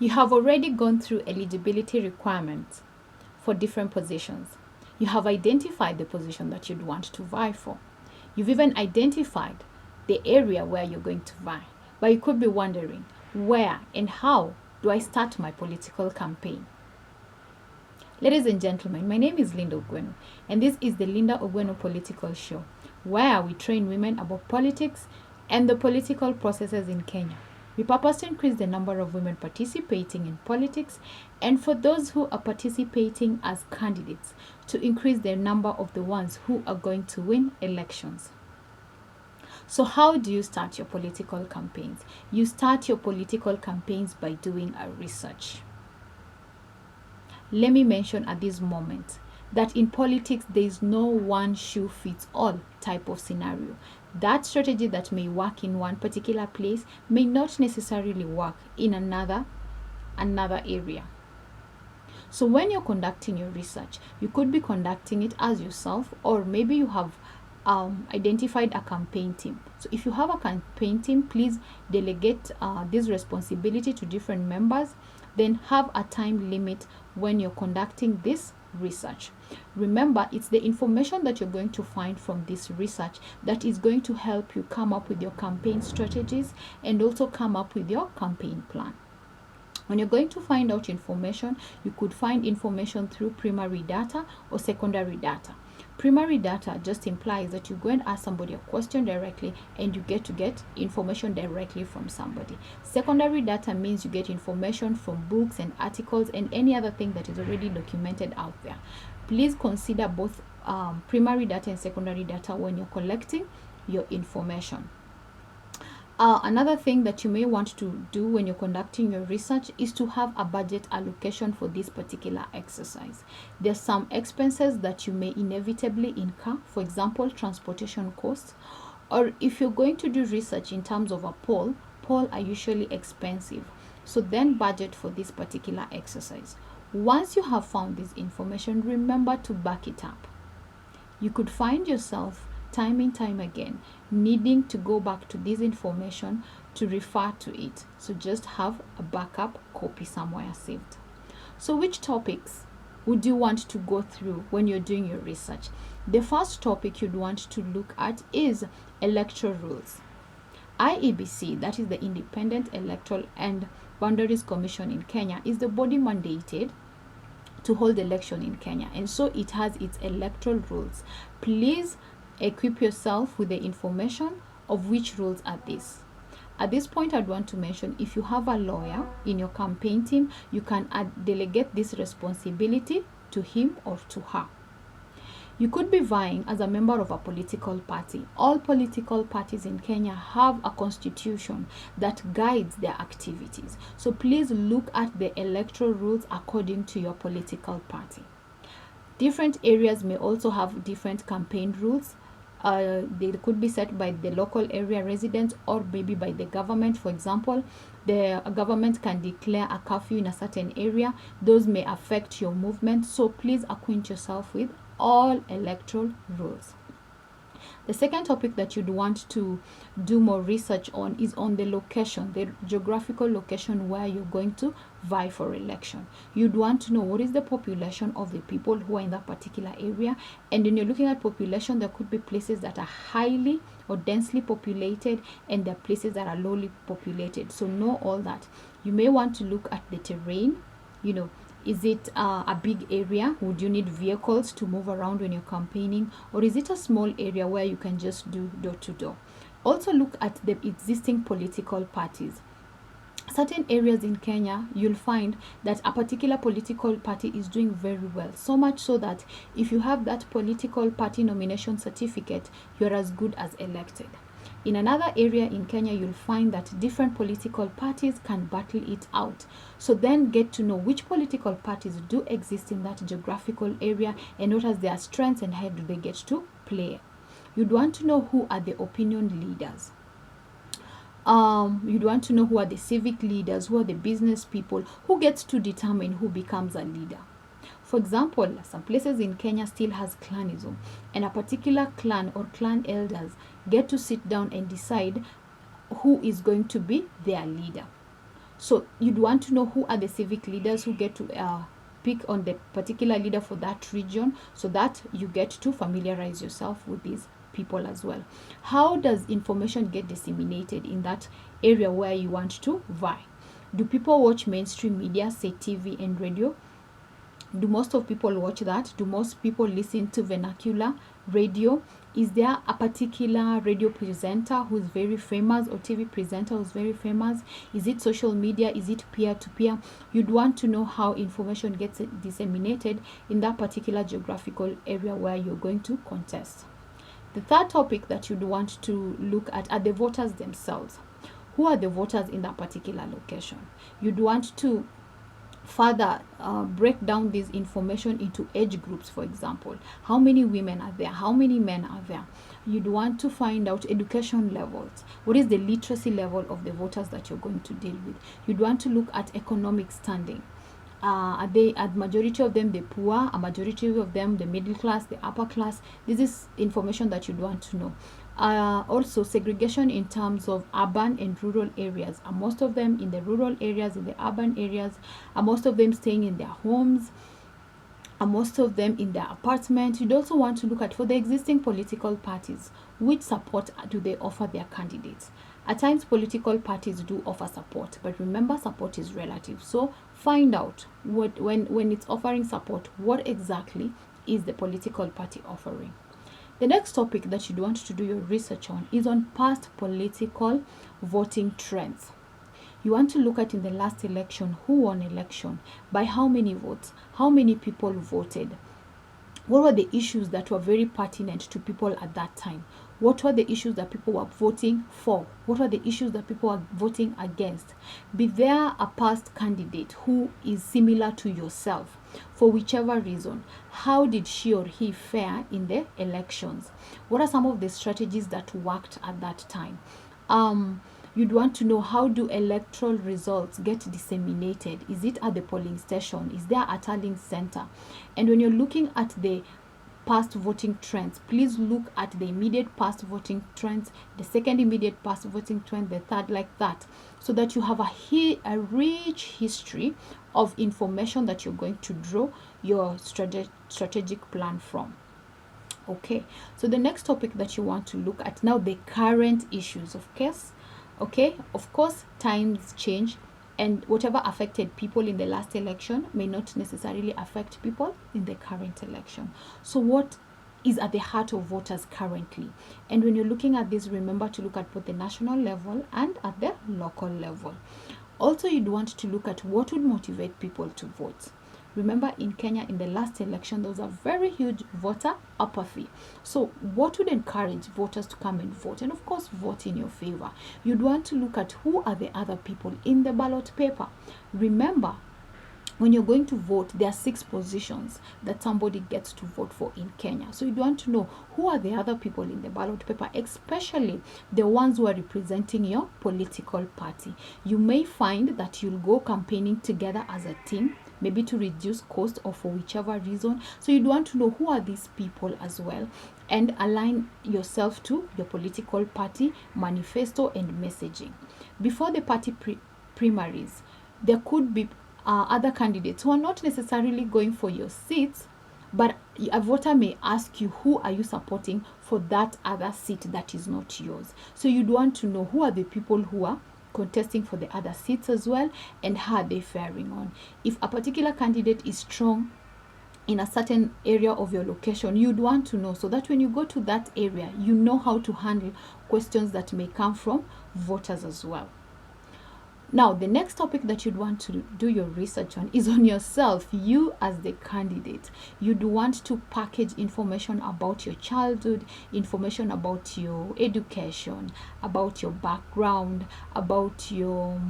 You have already gone through eligibility requirements for different positions. You have identified the position that you'd want to vie for. You've even identified the area where you're going to vie. But you could be wondering, where and how do I start my political campaign? Ladies and gentlemen, my name is Linda Ogweno, and this is the Linda Ogweno Political Show, where we train women about politics and the political processes in Kenya. We purpose to increase the number of women participating in politics, and for those who are participating as candidates, to increase the number of the ones who are going to win elections. So how do you start your political campaigns? You start your political campaigns by doing a research. Let me mention at this moment that in politics, there is no one shoe fits all type of scenario. That strategy that may work in one particular place may not necessarily work in another area. So when you're conducting your research, you could be conducting it as yourself, or maybe you have identified a campaign team. So if you have a campaign team, please delegate this responsibility to different members. Then have a time limit when you're conducting this research. Remember, it's the information that you're going to find from this research that is going to help you come up with your campaign strategies and also come up with your campaign plan. When you're going to find out information, you could find information through primary data or secondary data. Primary data just implies that you go and ask somebody a question directly and you get information directly from somebody. Secondary data means you get information from books and articles and any other thing that is already documented out there. Please consider both primary data and secondary data when you're collecting your information. Another thing that you may want to do when you're conducting your research is to have a budget allocation for this particular exercise. There's some expenses that you may inevitably incur, for example, transportation costs, or if you're going to do research in terms of a poll are usually expensive. So then budget for this particular exercise. Once you have found this information, remember to back it up. You could find yourself time and time again needing to go back to this information to refer to it. So just have a backup copy somewhere saved. So which topics would you want to go through when you're doing your research? The first topic you'd want to look at is electoral rules. IEBC, that is the Independent Electoral and Boundaries Commission in Kenya, is the body mandated to hold election in Kenya, and so it has its electoral rules. Please equip yourself with the information of which rules are these. At this point, I'd want to mention, if you have a lawyer in your campaign team, you can delegate this responsibility to him or to her. You could be vying as a member of a political party. All political parties in Kenya have a constitution that guides their activities. So please look at the electoral rules according to your political party. Different areas may also have different campaign rules. They could be set by the local area residents or maybe by the government. For example, the government can declare a curfew in a certain area. Those may affect your movement. So please acquaint yourself with all electoral rules. The second topic that you'd want to do more research on is on the location, the geographical location where you're going to vie for election. You'd want to know what is the population of the people who are in that particular area. And when you're looking at population, there could be places that are highly or densely populated and there are places that are lowly populated. So know all that. You may want to look at the terrain, is it a big area? Would you need vehicles to move around when you're campaigning? Or is it a small area where you can just do door to door? Also look at the existing political parties. Certain areas in Kenya, you'll find that a particular political party is doing very well. So much so that if you have that political party nomination certificate, you're as good as elected. In another area in Kenya, you'll find that different political parties can battle it out. So then get to know which political parties do exist in that geographical area and what are their strengths and how do they get to play. You'd want to know who are the opinion leaders. You'd want to know who are the civic leaders, who are the business people, who gets to determine who becomes a leader. For example, some places in Kenya still has clanism, and a particular clan or clan elders get to sit down and decide who is going to be their leader. So you'd want to know who are the civic leaders who get to pick on the particular leader for that region, so that you get to familiarize yourself with these people as well. How does information get disseminated in that area where you want to vie? Do people watch mainstream media, say TV and radio? Do most of people watch that? Do most people listen to vernacular radio? Is there a particular radio presenter who's very famous, or TV presenter who's very famous? Is it social media? Is it peer-to-peer? You'd want to know how information gets disseminated in that particular geographical area where you're going to contest. The third topic that you'd want to look at are the voters themselves. Who are the voters in that particular location? You'd want to further break down this information into age groups. For example, how many women are there, how many men are there? You'd want to find out education levels. What is the literacy level of the voters that you're going to deal with? You'd want to look at economic standing. Are majority of them the poor, a majority of them the middle class, the upper class? This is information that you'd want to know. Also, segregation in terms of urban and rural areas. Are most of them in the rural areas, in the urban areas? Are most of them staying in their homes? Are most of them in their apartments? You'd also want to look at, for the existing political parties, which support do they offer their candidates? At times, political parties do offer support, but remember, support is relative. So find out when it's offering support, what exactly is the political party offering. The next topic that you'd want to do your research on is on past political voting trends. You want to look at, in the last election, who won election, by how many votes, how many people voted, what were the issues that were very pertinent to people at that time, what were the issues that people were voting for, what were the issues that people were voting against. Be there a past candidate who is similar to yourself for whichever reason. How did she or he fare in the elections? What are some of the strategies that worked at that time? You'd want to know, how do electoral results get disseminated? Is it at the polling station? Is there a tallying center? And when you're looking at the past voting trends, please look at the immediate past voting trends, the second immediate past voting trend, the third, like that, so that you have a rich history of information that you're going to draw your strategic plan from. Okay, so the next topic that you want to look at now, the current issues of case. Okay, of course, times change, and whatever affected people in the last election may not necessarily affect people in the current election. So what is at the heart of voters currently? And when you're looking at this, remember to look at both the national level and at the local level. Also, you'd want to look at what would motivate people to vote. Remember, in Kenya, in the last election, there was a very huge voter apathy. So what would encourage voters to come and vote? And of course, vote in your favor. You'd want to look at who are the other people in the ballot paper. Remember, when you're going to vote, there are 6 positions that somebody gets to vote for in Kenya. So you'd want to know who are the other people in the ballot paper, especially the ones who are representing your political party. You may find that you'll go campaigning together as a team, maybe to reduce cost or for whichever reason. So you'd want to know who are these people as well, and align yourself to your political party manifesto and messaging. Before the party primaries, there could be other candidates who are not necessarily going for your seats, but a voter may ask you, who are you supporting for that other seat that is not yours? So you'd want to know who are the people who are contesting for the other seats as well, and how are they faring on. If a particular candidate is strong in a certain area of your location, you'd want to know, so that when you go to that area, you know how to handle questions that may come from voters as well. Now, the next topic that you'd want to do your research on is on yourself, you as the candidate. You'd want to package information about your childhood, information about your education, about your background, about your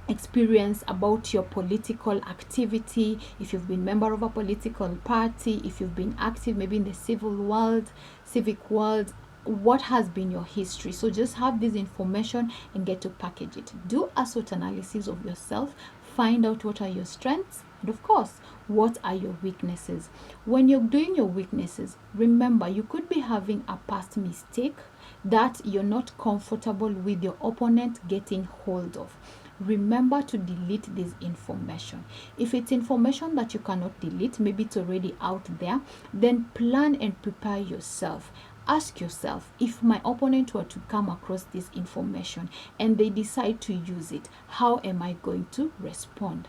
experience, about your political activity, if you've been member of a political party, if you've been active maybe in the civic world, what has been your history. So just have this information and get to package it. Do a SWOT analysis of yourself, find out what are your strengths, and of course, what are your weaknesses. When you're doing your weaknesses, remember, you could be having a past mistake that you're not comfortable with your opponent getting hold of. remember to delete this information. If it's information that you cannot delete, maybe it's already out there, then plan and prepare yourself. Ask yourself, if my opponent were to come across this information and they decide to use it, how am I going to respond?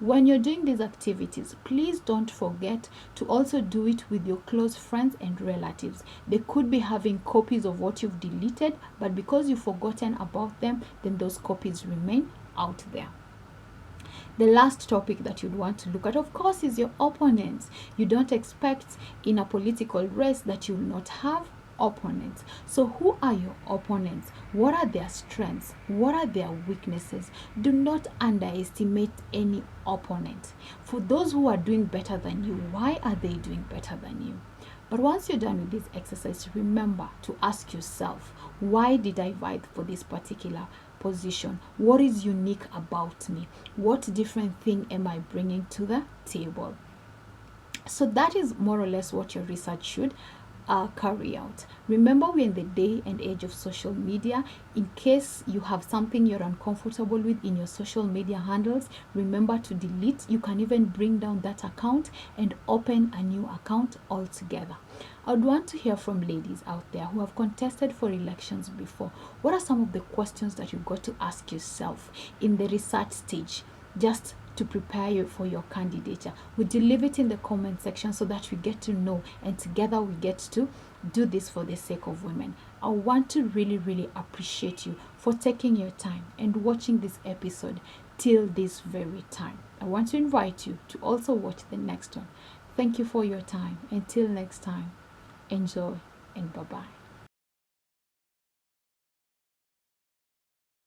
When you're doing these activities, please don't forget to also do it with your close friends and relatives. They could be having copies of what you've deleted, but because you've forgotten about them, then those copies remain out there. The last topic that you'd want to look at, of course, is your opponents. You don't expect in a political race that you will not have opponents. So who are your opponents? What are their strengths? What are their weaknesses? Do not underestimate any opponent. For those who are doing better than you, why are they doing better than you? But once you're done with this exercise, remember to ask yourself, why did I vie for this particular position? What is unique about me? What different thing am I bringing to the table? So that is more or less what your research should carry out. Remember, we're in the day and age of social media. In case you have something you're uncomfortable with in your social media handles, remember to delete. You can even bring down that account and open a new account altogether. I would want to hear from ladies out there who have contested for elections before. What are some of the questions that you've got to ask yourself in the research stage, just to prepare you for your candidature? Would you leave it in the comment section so that we get to know, and together we get to do this for the sake of women? I want to really appreciate you for taking your time and watching this episode till this very time. I want to invite you to also watch the next one. Thank you for your time. Until next time, enjoy and bye-bye.